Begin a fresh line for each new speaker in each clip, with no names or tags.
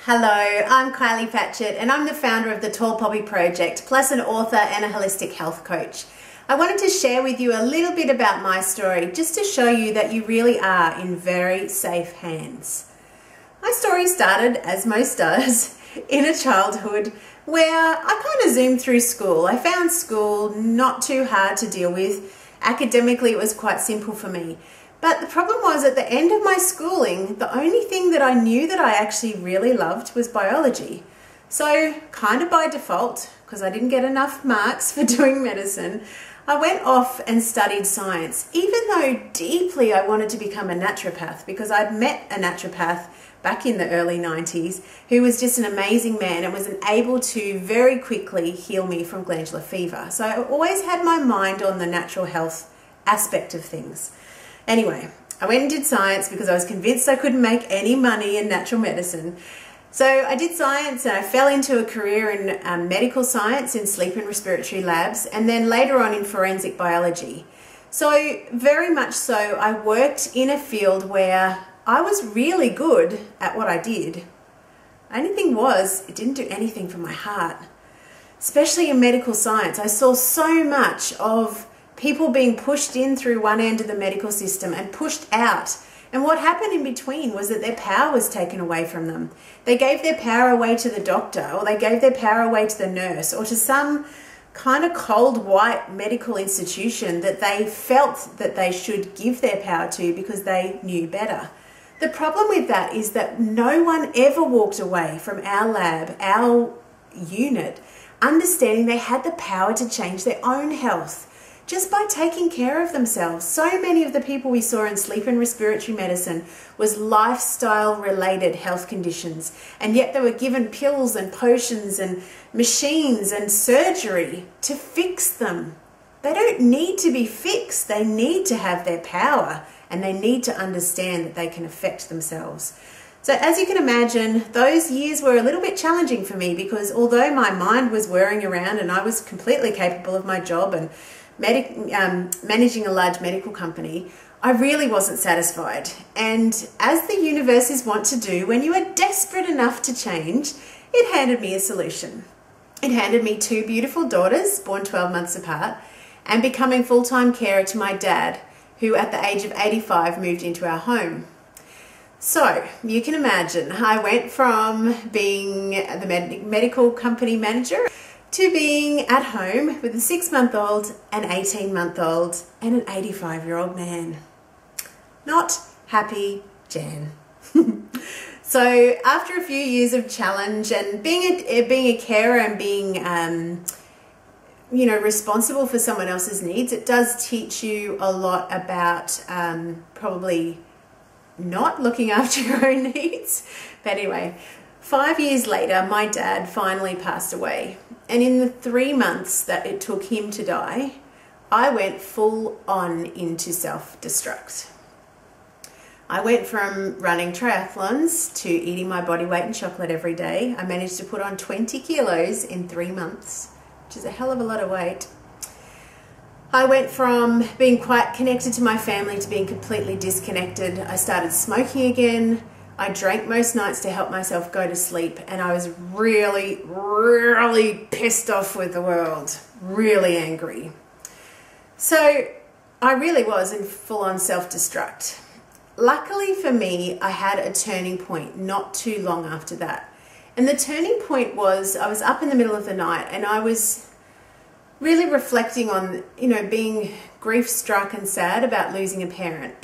Hello, I'm Kylie Patchett and I'm the founder of the Tall Poppy Project, plus an author and a holistic health coach. I wanted to share with you a little bit about my story just to show you that you really are in very safe hands. My story started, as most does, in a childhood where I kind of zoomed through school. I found school not too hard to deal with. Academically, it was quite simple for me. But the problem was, at the end of my schooling, the only thing that I knew that I actually really loved was biology. So, kind of by default, because I didn't get enough marks for doing medicine, I went off and studied science, even though deeply I wanted to become a naturopath, because I'd met a naturopath back in the early 90s who was just an amazing man and was able to very quickly heal me from glandular fever. So I always had my mind on the natural health aspect of things. Anyway, I went and did science because I was convinced I couldn't make any money in natural medicine. So I did science and I fell into a career in medical science in sleep and respiratory labs, and then later on in forensic biology. So very much so, I worked in a field where I was really good at what I did. Only thing was, it didn't do anything for my heart. Especially in medical science, I saw so much of people being pushed in through one end of the medical system and pushed out. And what happened in between was that their power was taken away from them. They gave their power away to the doctor, or they gave their power away to the nurse, or to some kind of cold white medical institution that they felt that they should give their power to because they knew better. The problem with that is that no one ever walked away from our lab, our unit, understanding they had the power to change their own health just by taking care of themselves. So many of the people we saw in sleep and respiratory medicine was lifestyle related health conditions, and yet they were given pills and potions and machines and surgery to fix them. They don't need to be fixed. They need to have their power, and they need to understand that they can affect themselves. So as you can imagine, those years were a little bit challenging for me, because although my mind was whirring around and I was completely capable of my job and managing a large medical company, I really wasn't satisfied. And as the universes want to do when you are desperate enough to change, it handed me a solution. It handed me two beautiful daughters, born 12 months apart, and becoming full-time carer to my dad, who at the age of 85 moved into our home. So you can imagine, I went from being the medical company manager to being at home with a 6-month-old, an 18-month-old, and an 85-year-old man. Not happy, Jan. So after a few years of challenge and being a carer and being responsible for someone else's needs, it does teach you a lot about probably not looking after your own needs. But anyway, 5 years later, my dad finally passed away. And in the 3 months that it took him to die, I went full on into self-destruct. I went from running triathlons to eating my body weight in chocolate every day. I managed to put on 20 kilos in 3 months, which is a hell of a lot of weight. I went from being quite connected to my family to being completely disconnected. I started smoking again. I drank most nights to help myself go to sleep, and I was really, really pissed off with the world, really angry. So I really was in full-on self-destruct. Luckily for me, I had a turning point not too long after that. And the turning point was, I was up in the middle of the night and I was really reflecting on, being grief-struck and sad about losing a parent,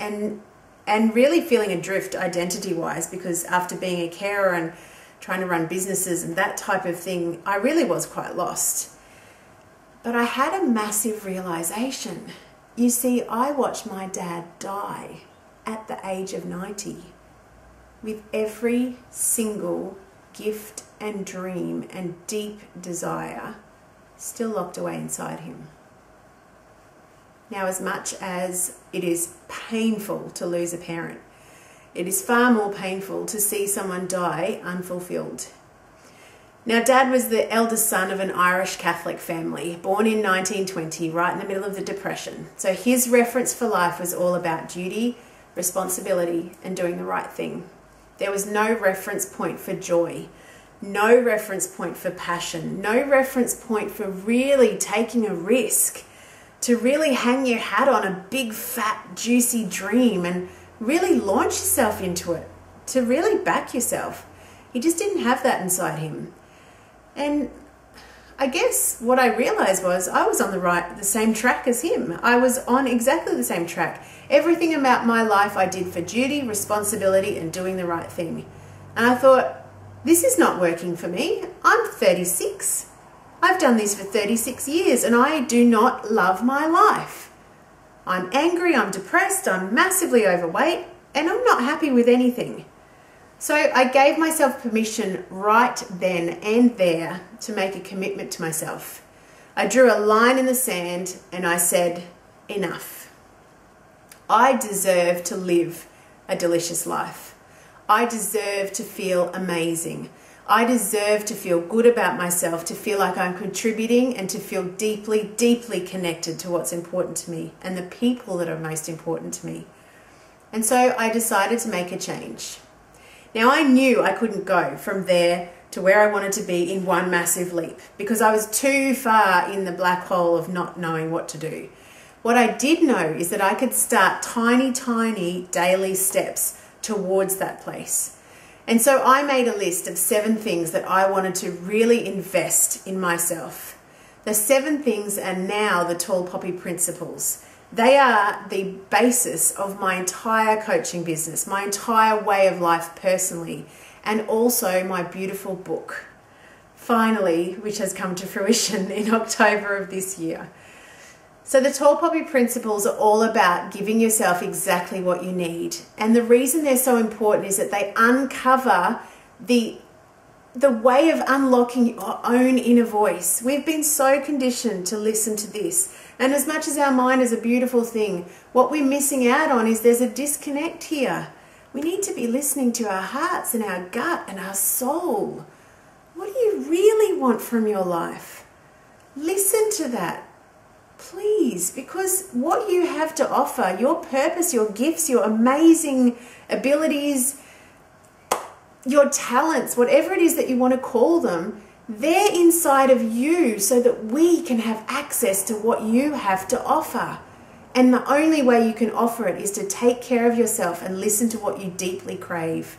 and really feeling adrift identity-wise, because after being a carer and trying to run businesses and that type of thing, I really was quite lost. But I had a massive realization. You see, I watched my dad die at the age of 90 with every single gift and dream and deep desire still locked away inside him. Now, as much as it is painful to lose a parent, it is far more painful to see someone die unfulfilled. Now, Dad was the eldest son of an Irish Catholic family, born in 1920, right in the middle of the Depression. So his reference for life was all about duty, responsibility, and doing the right thing. there was no reference point for joy, no reference point for passion, no reference point for really taking a risk, to really hang your hat on a big, fat, juicy dream and really launch yourself into it, to really back yourself. He just didn't have that inside him. And I guess what I realized was I was on the same track as him. I was on exactly the same track. Everything about my life I did for duty, responsibility, and doing the right thing. And I thought, this is not working for me. I'm 36. I've done this for 36 years and I do not love my life. I'm angry, I'm depressed, I'm massively overweight, and I'm not happy with anything. So I gave myself permission right then and there to make a commitment to myself. I drew a line in the sand and I said, enough. I deserve to live a delicious life. I deserve to feel amazing. I deserve to feel good about myself, to feel like I'm contributing, and to feel deeply, deeply connected to what's important to me and the people that are most important to me. And so I decided to make a change. Now, I knew I couldn't go from there to where I wanted to be in one massive leap because I was too far in the black hole of not knowing what to do. What I did know is that I could start tiny, tiny daily steps towards that place. And so I made a list of 7 things that I wanted to really invest in myself. The 7 things are now the Tall Poppy Principles. They are the basis of my entire coaching business, my entire way of life personally, and also my beautiful book, finally, which has come to fruition in October of this year. So the Tall Poppy Principles are all about giving yourself exactly what you need. And the reason they're so important is that they uncover the way of unlocking your own inner voice. We've been so conditioned to listen to this. And as much as our mind is a beautiful thing, what we're missing out on is there's a disconnect here. We need to be listening to our hearts and our gut and our soul. What do you really want from your life? Listen to that. Please, because what you have to offer, your purpose, your gifts, your amazing abilities, your talents, whatever it is that you want to call them, they're inside of you so that we can have access to what you have to offer. And the only way you can offer it is to take care of yourself and listen to what you deeply crave.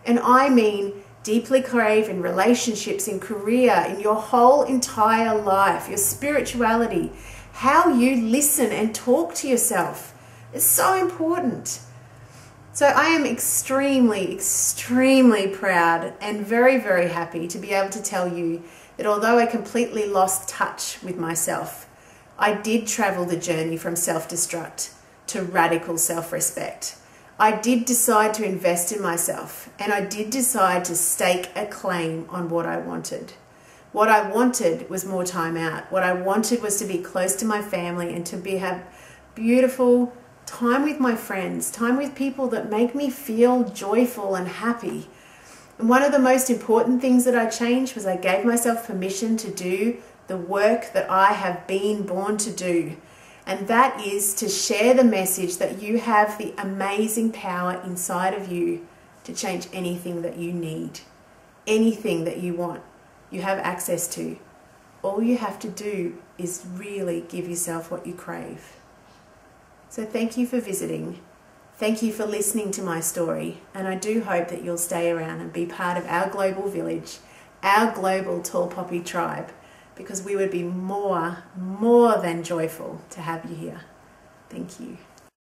And I mean deeply crave in relationships, in career, in your whole entire life, your spirituality. How you listen and talk to yourself is so important. So I am extremely, extremely proud and very, very happy to be able to tell you that although I completely lost touch with myself, I did travel the journey from self-destruct to radical self-respect. I did decide to invest in myself, and I did decide to stake a claim on what I wanted. What I wanted was more time out. What I wanted was to be close to my family and to have beautiful time with my friends, time with people that make me feel joyful and happy. And one of the most important things that I changed was I gave myself permission to do the work that I have been born to do. And that is to share the message that you have the amazing power inside of you to change anything that you need, anything that you want. You have access to. All you have to do is really give yourself what you crave. So thank you for visiting. Thank you for listening to my story. And I do hope that you'll stay around and be part of our global village, our global Tall Poppy tribe, because we would be more than joyful to have you here. Thank you.